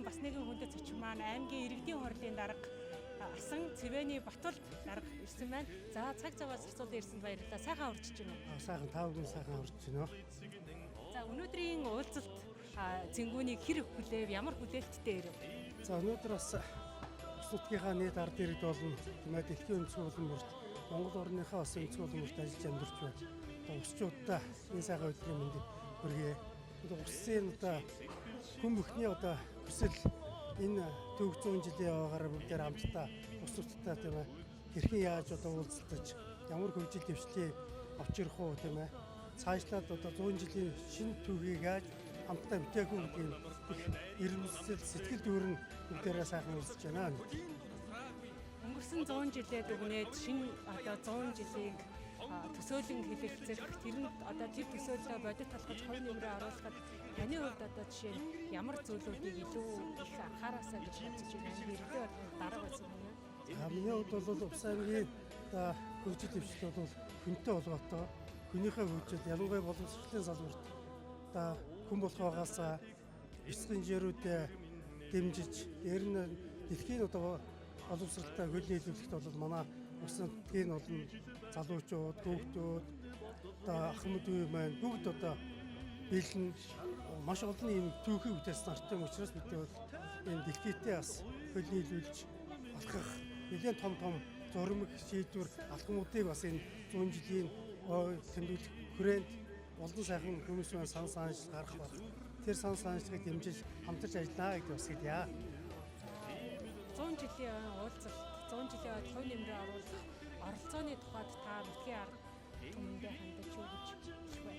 аймгийн бас нэгэн хүндэт зочин маань аймгийн иргэдийн хурлын дарга асан Цэвэний Батулд дарга ирсэн байна. За цаг заваас асуулт ирсэнд баярлалаа. Сайхан урьдчилж байна уу? Сайхан тавгийн сайхан урьдчилж байна. За өнөөдрийн уулзалт Цэнгүүнийг хэр хүлээв? Ямар хүлээлттэй ирэв? За өнөөдөр бас Улс нутгийнхаа нийт ард иргэд болон тиймээ дэлхийн үндэсний улам бүрт Монгол орныхаа бас үндэсний улам бүрт ажиллаж амьдарч байна. Одоо усчуудаа энэ сайхан өдрийн мэндийг хүргэе. Одоо улсын одоо хүн бүхний одоо хүсэл энэ төв 100 жилийн яваагаар бүгдээр хамтдаа улс нутгатаа тиймээ хэрхэн яаж одоо уулзалтаж ямар хөгжил дэвшлийг авч ирэх үү тиймээ цаашлаад одоо 100 жилийн шинэ түүхийг яаж хамтдаа бүтээх үү гэдгийг их эрмэлзэл сэтгэл дүүрэн бүгдээрээ сайхан үзэж байна. Өнгөрсөн 100 жилээ дүгнээд шинэ одоо 100 жилийн төсөөлөн хэлэлцэх тэр нь одоо тэр төсөөллөө бодит талхаж хувь нэмрээ оруулахад таны хувьд одоо жишээ нь ямар зүйлүүдийг илүү их анхаараасаа гэж бодож байна? Иргэдийн орны дарга байсан юм уу? Миний хувьд бол Увс аймгийн хөгжил дэвшил бол хүнтэй холбоотой. Хүнийхээ хөгжил ялангуяа боловсролын салбарт хүн болох байгаас эцэг инженерүүдэд дэмжиж ер нь дэлхийн одоо боловсролтой хөл нийлүүлэхэд бол манай Улс нутгийн олон залуучууд, хүүхдүүд, ахмад үе маань бүгд одоо бэлэн маш олон юм түүхийг бүтээсэн нартай юм учраас бид бол энэ дэлхийдээ бас хөл нийлүүлж алхах нэгэн том зурмаг шийдвэр алхмуудыг бас энэ 100 жилийн тэмдэглэх хүрээнд олон сайхан хүмүүс маань сан санаж гарах баг. Тэр сан санажлыг дэмжиж хамтарч ажиллана гэдэг бас хэлье. 100 жилийн уулзалт 100 жилийн хувь нэмрээ оруулах оролцооны тухайд та нутгийн ард түмэндээ хандаж юу гэж хэлэх вэ?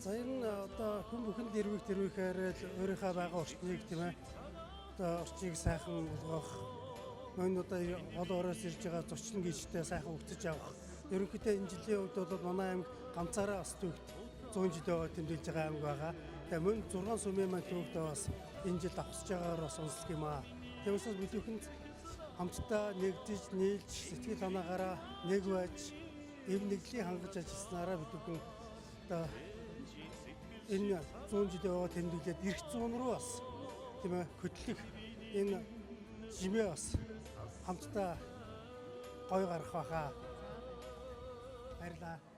За энэ одоо хүн бүхэнд дэрвэхээр л өөрийнхөө байгаа орчныг тийм ээ одоо орчныг сайхан болгох мөн одоо гол ороос ирж байгаа зочин гişтэй сайхан өгцөж авах. Ерөнхийдөө энэ жилийн үед бол манай аймаг ганцаараа бас төвд 100 жилөө тэмдэглэж байгаа аймаг байгаа. Тэгээ мөн 6 сүмийн маань төвд бас энэ жил давхсаж байгаагаар бас онцлог юм аа. Тэгвэл бид бүхэнд хамтдаа нэгдэж, нийлж, сэтгэл санаагаараа нэг байж, эв нэгдлийг хангаж ажилласнараа бид бүхэн одоо энэ 100 жилийн тэмдэглээд эрх зүүн рүү бас тийм ээ хөтлөх энэ жимээ бас хамтдаа гой гарах байхаа. Баярлалаа.